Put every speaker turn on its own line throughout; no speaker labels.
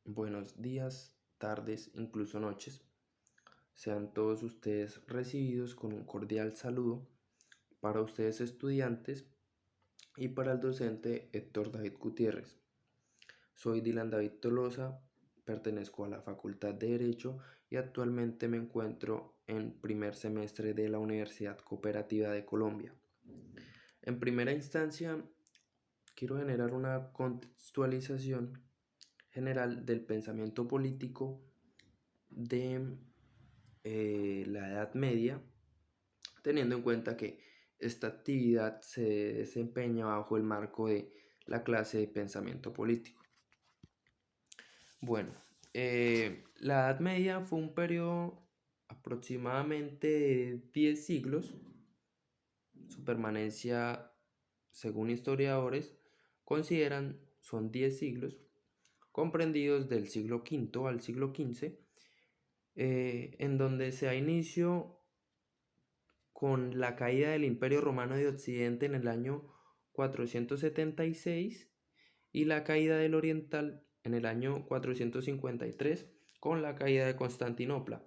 buenos días, tardes, incluso noches. Sean todos ustedes recibidos con un cordial saludo para ustedes estudiantes y para el docente Héctor David Gutiérrez. Soy Dylan David Tolosa, pertenezco a la Facultad de Derecho y actualmente me encuentro en primer semestre de la Universidad Cooperativa de Colombia. En primera instancia, quiero generar una contextualización general del pensamiento político de la Edad Media, teniendo en cuenta que esta actividad se desempeña bajo el marco de la clase de pensamiento político. Bueno, la Edad Media fue un periodo aproximadamente de 10 siglos. Su permanencia, según historiadores, consideran son 10 siglos, comprendidos del siglo V al siglo XV, en donde se da inicio con la caída del Imperio Romano de Occidente en el año 476 y la caída del Oriental en el año 453 con la caída de Constantinopla.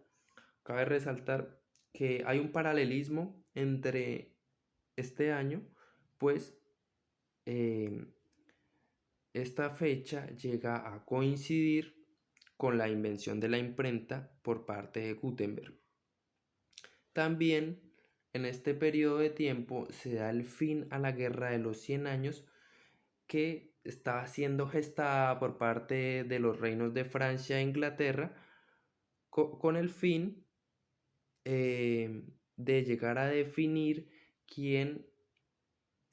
Cabe resaltar que hay un paralelismo entre este año, pues eh, esta fecha llega a coincidir con la invención de la imprenta por parte de Gutenberg. También en este periodo de tiempo se da el fin a la Guerra de los 100 años, que estaba siendo gestada por parte de los reinos de Francia e Inglaterra con el fin de llegar a definir quién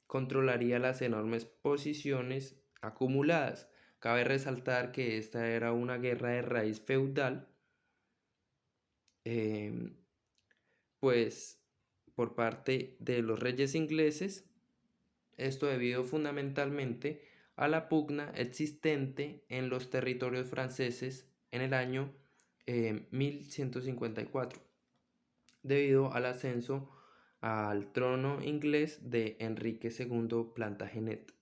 controlaría las enormes posiciones acumuladas. Cabe resaltar que esta era una guerra de raíz feudal, eh, pues por parte de los reyes ingleses, esto debido fundamentalmente a la pugna existente en los territorios franceses en el año 1154, debido al ascenso al trono inglés de Enrique II Plantagenet.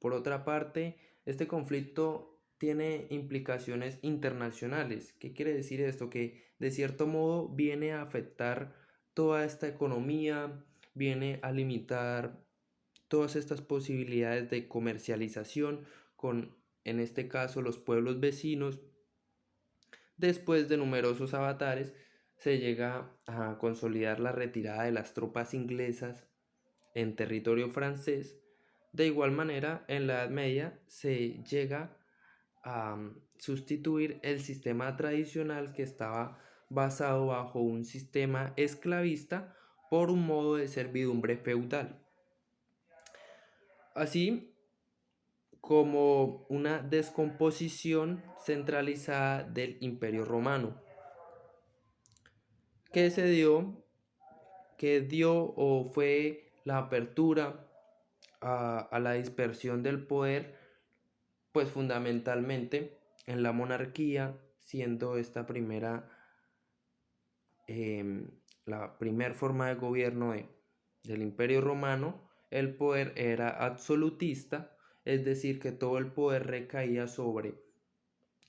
Por otra parte, este conflicto tiene implicaciones internacionales. ¿Qué quiere decir esto? Que de cierto modo viene a afectar toda esta economía, viene a limitar todas estas posibilidades de comercialización con, en este caso, los pueblos vecinos. Después de numerosos avatares, se llega a consolidar la retirada de las tropas inglesas en territorio francés. De igual manera, en la Edad Media se llega a sustituir el sistema tradicional que estaba basado bajo un sistema esclavista por un modo de servidumbre feudal, así como una descomposición centralizada del Imperio Romano, que se dio, que dio o fue la apertura a la dispersión del poder, pues fundamentalmente en la monarquía, siendo esta la primera forma de gobierno del Imperio Romano. El poder era absolutista, es decir, que todo el poder recaía sobre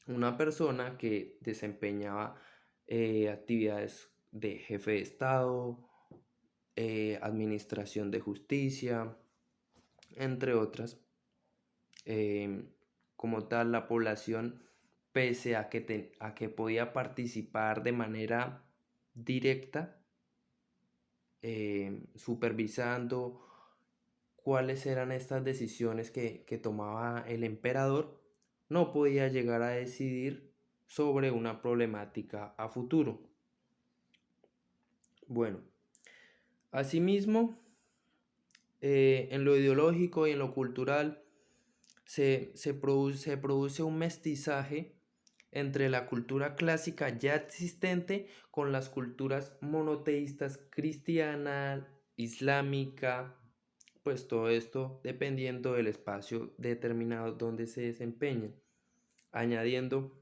una persona que desempeñaba actividades de jefe de Estado, administración de justicia, entre otras. Eh, como tal, la población, pese a que podía participar de manera directa, supervisando cuáles eran estas decisiones que tomaba el emperador, no podía llegar a decidir sobre una problemática a futuro. Bueno, asimismo, en lo ideológico y en lo cultural se produce un mestizaje entre la cultura clásica ya existente con las culturas monoteístas cristiana, islámica, pues todo esto dependiendo del espacio determinado donde se desempeña. Añadiendo,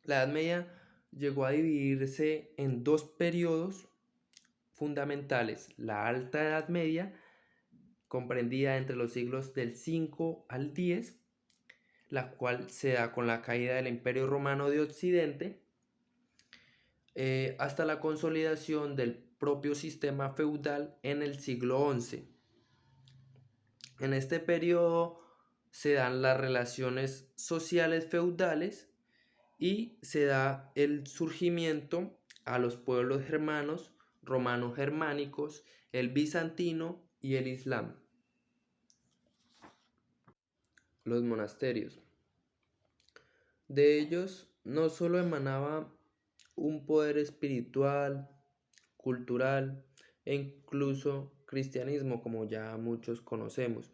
la Edad Media llegó a dividirse en dos periodos fundamentales: la Alta Edad Media, comprendida entre los siglos del 5 al 10, la cual se da con la caída del Imperio Romano de Occidente, hasta la consolidación del propio sistema feudal en el siglo XI. En este periodo se dan las relaciones sociales feudales y se da el surgimiento a los pueblos germanos, romanos germánicos, el bizantino y el islam. Los monasterios. De ellos no solo emanaba un poder espiritual, cultural e incluso cristianismo, como ya muchos conocemos.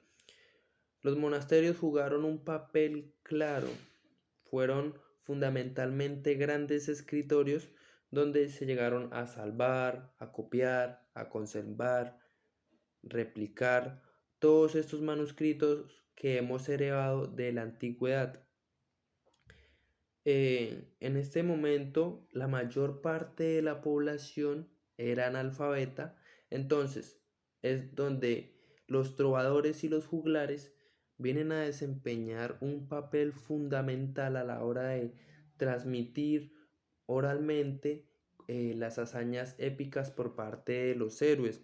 Los monasterios jugaron un papel claro, fueron fundamentalmente grandes escritorios donde se llegaron a salvar, a copiar, a conservar, replicar todos estos manuscritos que hemos heredado de la antigüedad. En este momento la mayor parte de la población era analfabeta, entonces es donde los trovadores y los juglares vienen a desempeñar un papel fundamental a la hora de transmitir oralmente las hazañas épicas por parte de los héroes.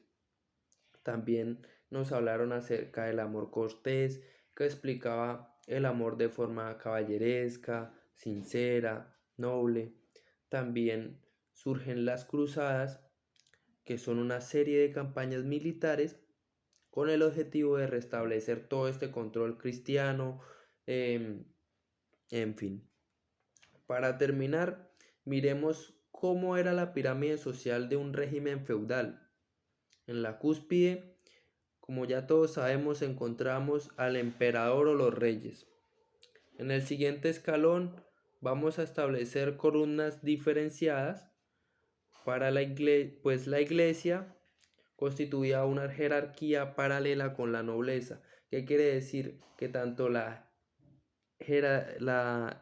También nos hablaron acerca del amor cortés, que explicaba el amor de forma caballeresca, sincera, noble. También surgen las cruzadas, que son una serie de campañas militares con el objetivo de restablecer todo este control cristiano, em, en fin. Para terminar, miremos cómo era la pirámide social de un régimen feudal. En la cúspide, como ya todos sabemos, encontramos al emperador o los reyes. En el siguiente escalón vamos a establecer columnas diferenciadas para la iglesia, pues la iglesia constituía una jerarquía paralela con la nobleza. ¿Qué quiere decir? Que tanto la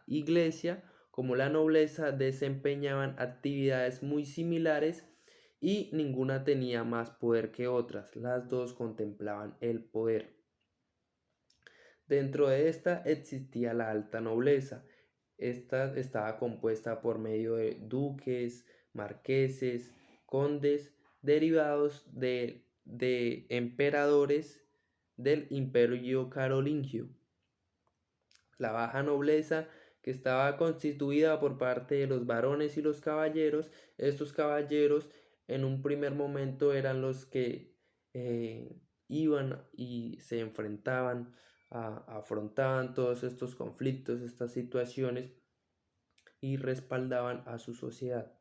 iglesia como la nobleza desempeñaban actividades muy similares y ninguna tenía más poder que otras. Las dos contemplaban el poder. Dentro de esta existía la alta nobleza. Esta estaba compuesta por medio de duques, marqueses, condes, derivados de emperadores del imperio carolingio. La baja nobleza, que estaba constituida por parte de los varones y los caballeros. Estos caballeros en un primer momento eran los que iban y se enfrentaban, afrontaban todos estos conflictos, estas situaciones y respaldaban a su sociedad.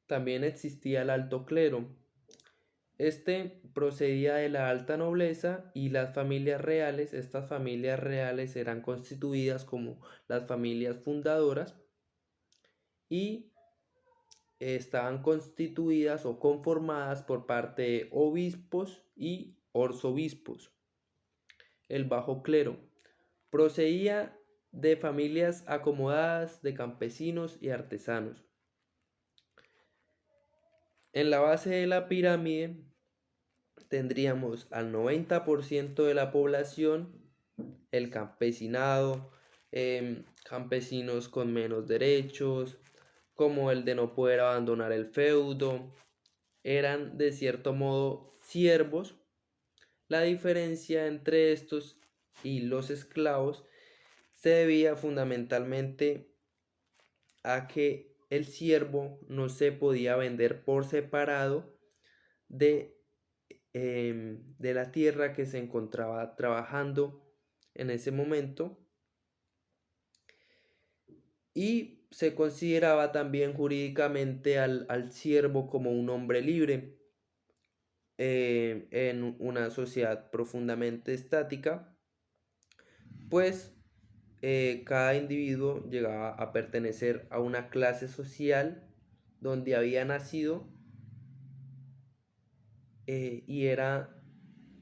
También existía el alto clero. Este procedía de la alta nobleza y las familias reales. Estas familias reales eran constituidas como las familias fundadoras y estaban constituidas o conformadas por parte de obispos y arzobispos. El bajo clero procedía de familias acomodadas, de campesinos y artesanos. En la base de la pirámide tendríamos al 90% de la población, el campesinado, campesinos con menos derechos, como el de no poder abandonar el feudo, eran de cierto modo siervos. La diferencia entre estos y los esclavos se debía fundamentalmente a que el siervo no se podía vender por separado de, de la tierra que se encontraba trabajando en ese momento, y se consideraba también jurídicamente al siervo como un hombre libre. En una sociedad profundamente estática, pues cada individuo llegaba a pertenecer a una clase social donde había nacido, y era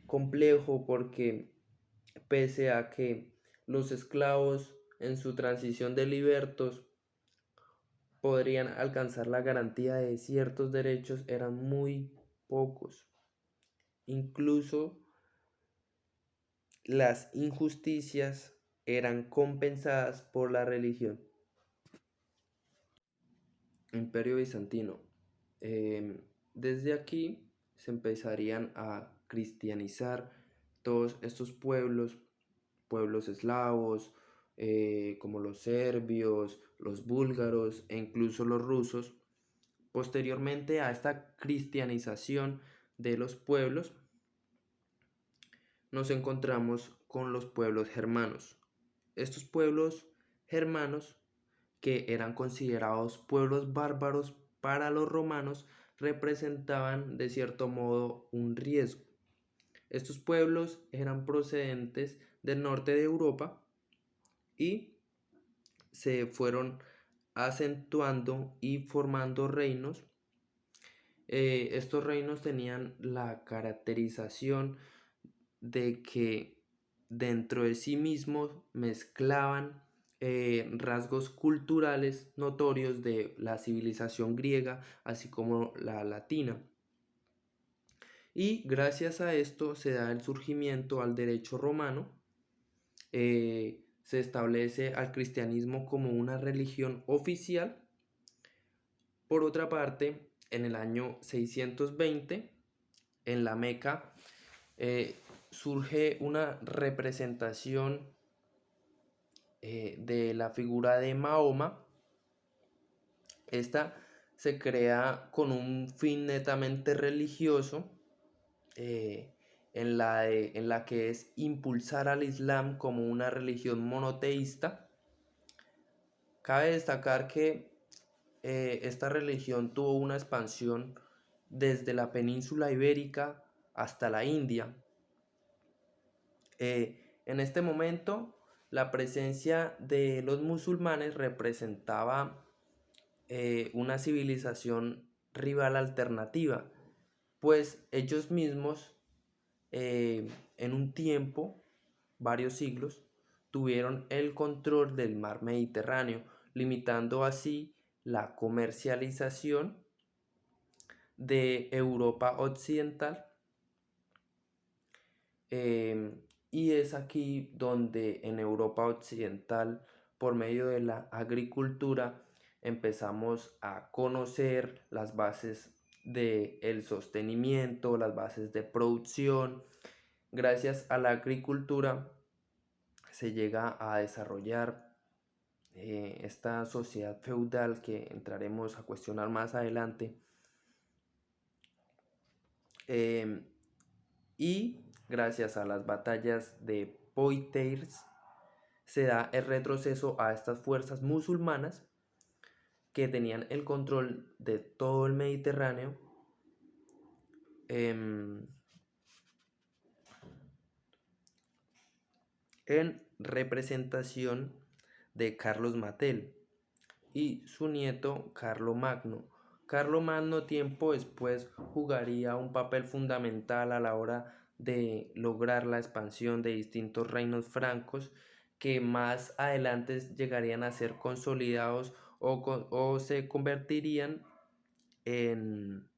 complejo porque pese a que los esclavos en su transición de libertos podrían alcanzar la garantía de ciertos derechos, eran muy pocos. Incluso las injusticias eran compensadas por la religión. Imperio bizantino. Em, Desde aquí se empezarían a cristianizar todos estos pueblos eslavos, como los serbios, los búlgaros e incluso los rusos. Posteriormente a esta cristianización de los pueblos, nos encontramos con los pueblos germanos. Estos pueblos germanos, que eran considerados pueblos bárbaros para los romanos, representaban de cierto modo un riesgo. Estos pueblos eran procedentes del norte de Europa y se fueron acentuando y formando reinos. Estos reinos tenían la caracterización de que dentro de sí mismos mezclaban rasgos culturales notorios de la civilización griega, así como la latina. Y gracias a esto se da el surgimiento al derecho romano. Se establece al cristianismo como una religión oficial. Por otra parte, en el año 620, en la Meca, surge una representación de la figura de Mahoma. Esta se crea con un fin netamente religioso, en la que es impulsar al Islam como una religión monoteísta. Cabe destacar que esta religión tuvo una expansión desde la península ibérica hasta la India. En este momento, la presencia de los musulmanes representaba una civilización rival alternativa, pues ellos mismos en un tiempo, varios siglos, tuvieron el control del mar Mediterráneo, limitando así la comercialización de Europa occidental. Y es aquí donde en Europa occidental, por medio de la agricultura, empezamos a conocer las bases del sostenimiento, las bases de producción. Gracias a la agricultura se llega a desarrollar esta sociedad feudal que entraremos a cuestionar más adelante. Y gracias a las batallas de Poitiers se da el retroceso a estas fuerzas musulmanas que tenían el control de todo el Mediterráneo. En representación de Carlos Martel y su nieto Carlomagno. Carlomagno tiempo después jugaría un papel fundamental a la hora de lograr la expansión de distintos reinos francos que más adelante llegarían a ser consolidados o se convertirían en,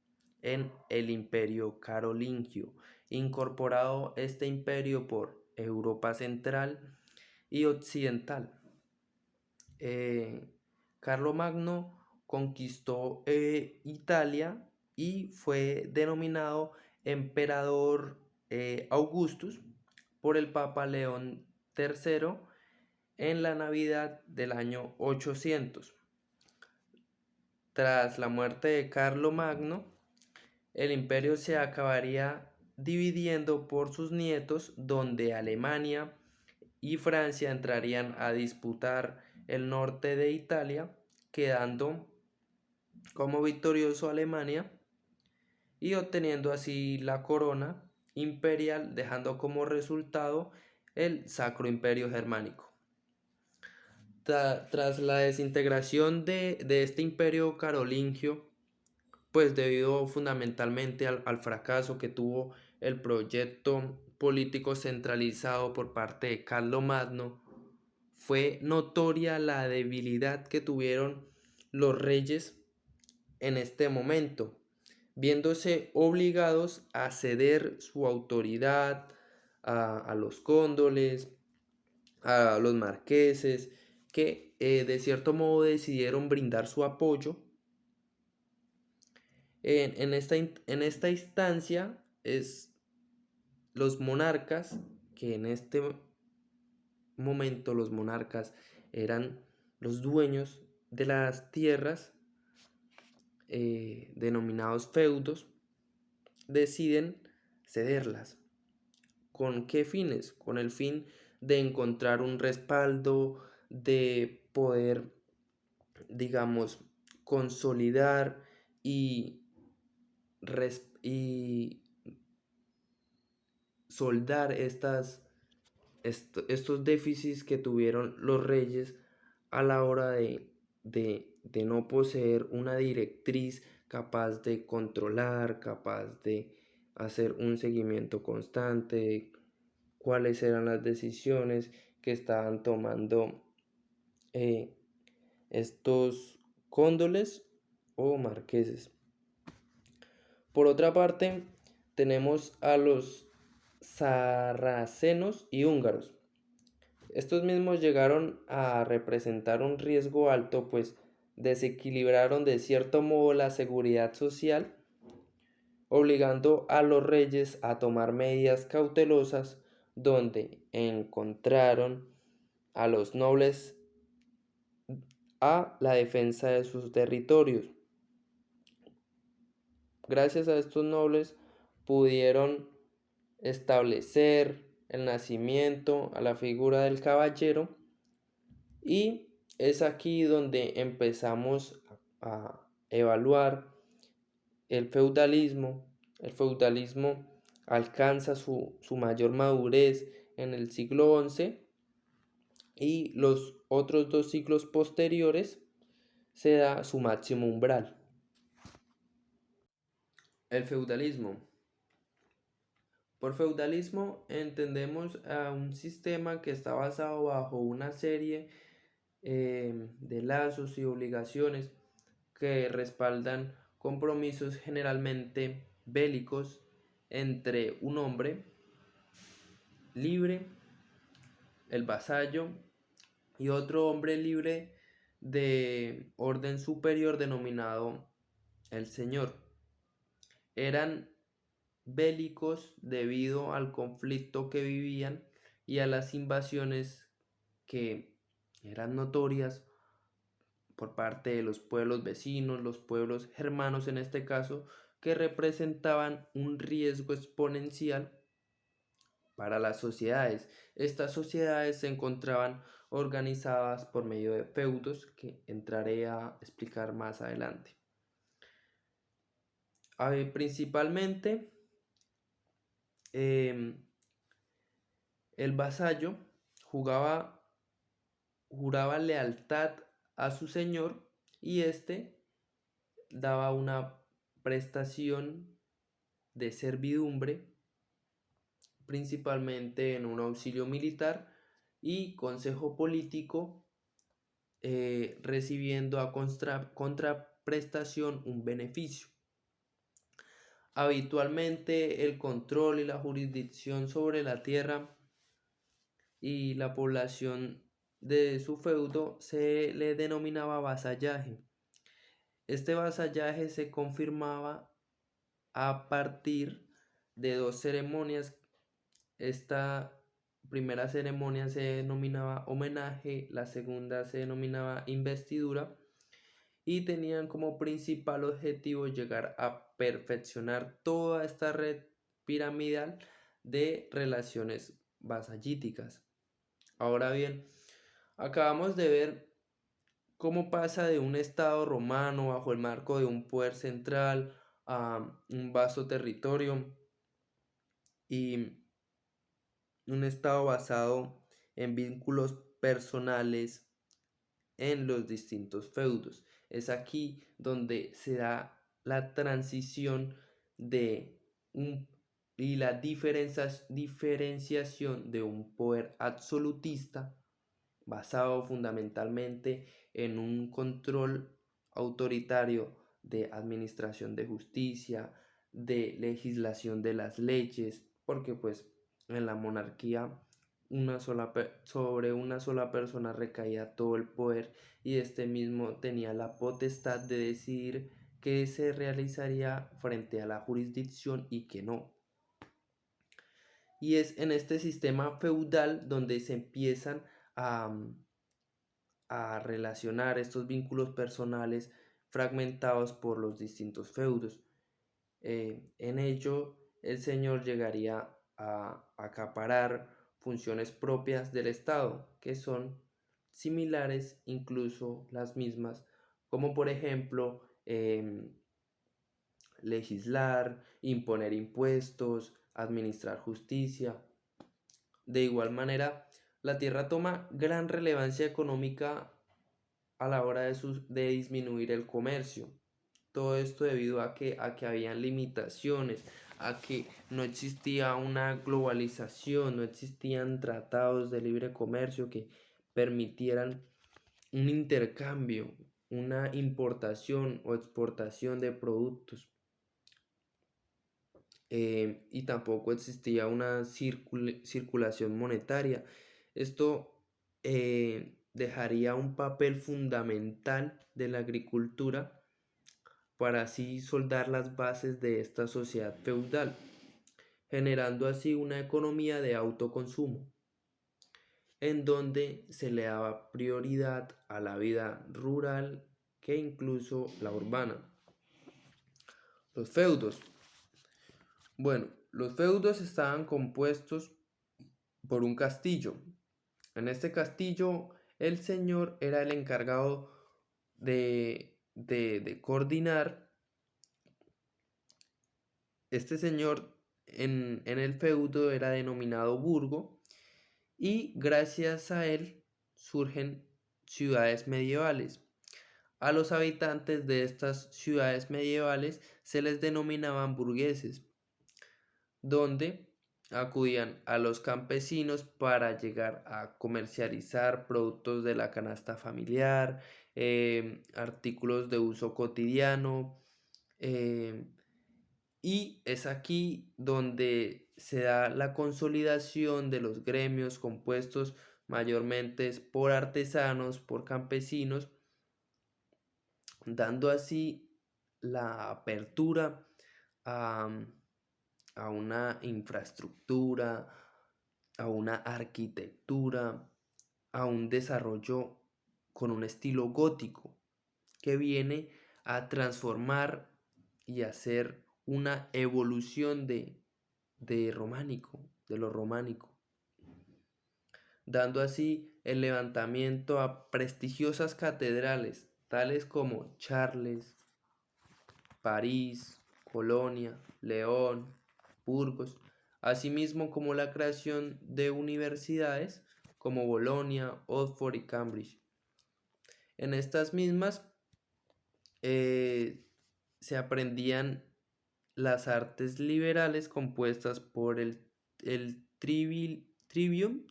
en el imperio carolingio, incorporado este imperio por Europa central y occidental. Carlomagno conquistó Italia y fue denominado emperador Augustus por el Papa León III en la Navidad del año 800. Tras la muerte de Carlomagno, el imperio se acabaría dividiendo por sus nietos, donde Alemania y Francia entrarían a disputar el norte de Italia, quedando como victorioso Alemania y obteniendo así la corona imperial, dejando como resultado el Sacro Imperio Germánico. Tras la desintegración de este imperio carolingio, pues debido fundamentalmente al fracaso que tuvo el proyecto político centralizado por parte de Carlomagno, fue notoria la debilidad que tuvieron los reyes en este momento, viéndose obligados a ceder su autoridad a los cóndoles, a los marqueses, que de cierto modo decidieron brindar su apoyo. En esta instancia es los monarcas, que en este momento los monarcas eran los dueños de las tierras, denominados feudos, deciden cederlas. ¿Con qué fines? Con el fin de encontrar un respaldo, de poder, digamos, consolidar y, y soldar estos déficits que tuvieron los reyes a la hora de no poseer una directriz capaz de controlar, capaz de hacer un seguimiento constante de cuáles eran las decisiones que estaban tomando eh, estos cóndoles o marqueses. Por otra parte, tenemos a los sarracenos y húngaros. Estos mismos llegaron a representar un riesgo alto, pues desequilibraron de cierto modo la seguridad social, obligando a los reyes a tomar medidas cautelosas, donde encontraron a los nobles a la defensa de sus territorios. Gracias a estos nobles pudieron establecer el nacimiento a la figura del caballero, y es aquí donde empezamos a evaluar el feudalismo. El feudalismo alcanza su mayor madurez en el siglo XI, y los otros dos siglos posteriores se da su máximo umbral. El feudalismo. Por feudalismo entendemos a un sistema que está basado bajo una serie de lazos y obligaciones que respaldan compromisos generalmente bélicos entre un hombre libre, el vasallo, y otro hombre libre de orden superior denominado el señor. Eran bélicos debido al conflicto que vivían y a las invasiones que eran notorias por parte de los pueblos vecinos, los pueblos germanos en este caso, que representaban un riesgo exponencial para las sociedades. Estas sociedades se encontraban organizadas por medio de feudos, que entraré a explicar más adelante. Principalmente, el vasallo juraba lealtad a su señor, y éste daba una prestación de servidumbre, principalmente en un auxilio militar y consejo político, recibiendo a contraprestación un beneficio. Habitualmente el control y la jurisdicción sobre la tierra y la población de su feudo se le denominaba vasallaje. Este vasallaje se confirmaba a partir de dos ceremonias. Esta primera ceremonia se denominaba homenaje, la segunda se denominaba investidura, y tenían como principal objetivo llegar a perfeccionar toda esta red piramidal de relaciones vasallíticas. Ahora bien, acabamos de ver cómo pasa de un estado romano bajo el marco de un poder central a un vasto territorio y un estado basado en vínculos personales en los distintos feudos. Es aquí donde se da la transición de y la diferenciación de un poder absolutista basado fundamentalmente en un control autoritario de administración de justicia, de legislación de las leyes, porque pues en la monarquía sobre una sola persona recaía todo el poder y este mismo tenía la potestad de decidir qué se realizaría frente a la jurisdicción y qué no. Y es en este sistema feudal donde se empiezan a, a relacionar estos vínculos personales fragmentados por los distintos feudos. En ello, el señor llegaría a acaparar funciones propias del Estado, que son similares, incluso las mismas, como por ejemplo legislar, imponer impuestos, administrar justicia. De igual manera, la tierra toma gran relevancia económica a la hora de disminuir el comercio. Todo esto debido a que habían limitaciones, a que no existía una globalización, no existían tratados de libre comercio que permitieran un intercambio, una importación o exportación de productos. Y tampoco existía una circulación monetaria. Esto dejaría un papel fundamental de la agricultura para así soldar las bases de esta sociedad feudal, generando así una economía de autoconsumo, en donde se le daba prioridad a la vida rural que incluso la urbana. Los feudos. Bueno, los feudos estaban compuestos por un castillo. En este castillo, el señor era el encargado de coordinar. Este señor en el feudo era denominado burgo y gracias a él surgen ciudades medievales. A los habitantes de estas ciudades medievales se les denominaban burgueses, donde acudían a los campesinos para llegar a comercializar productos de la canasta familiar, artículos de uso cotidiano, eh, y es aquí donde se da la consolidación de los gremios compuestos mayormente por artesanos, por campesinos, dando así la apertura a, a una infraestructura, a una arquitectura, a un desarrollo con un estilo gótico que viene a transformar y hacer una evolución de románico, de lo románico, dando así el levantamiento a prestigiosas catedrales, tales como Charles, París, Colonia, León, Burgos, asimismo como la creación de universidades como Bolonia, Oxford y Cambridge. En estas mismas se aprendían las artes liberales compuestas por el trivium.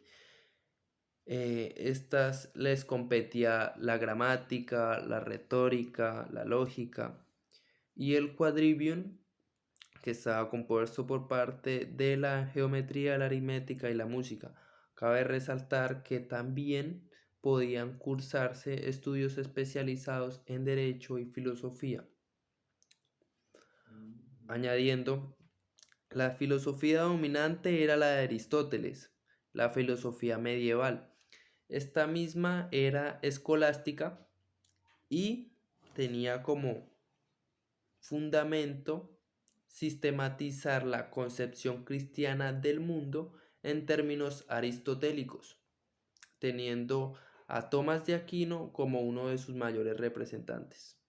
Estas les competía la gramática, la retórica, la lógica y el quadrivium, que estaba compuesto por parte de la geometría, la aritmética y la música. Cabe resaltar que también podían cursarse estudios especializados en derecho y filosofía. Añadiendo, la filosofía dominante era la de Aristóteles, la filosofía medieval. Esta misma era escolástica y tenía como fundamento sistematizar la concepción cristiana del mundo en términos aristotélicos, teniendo a Tomás de Aquino como uno de sus mayores representantes.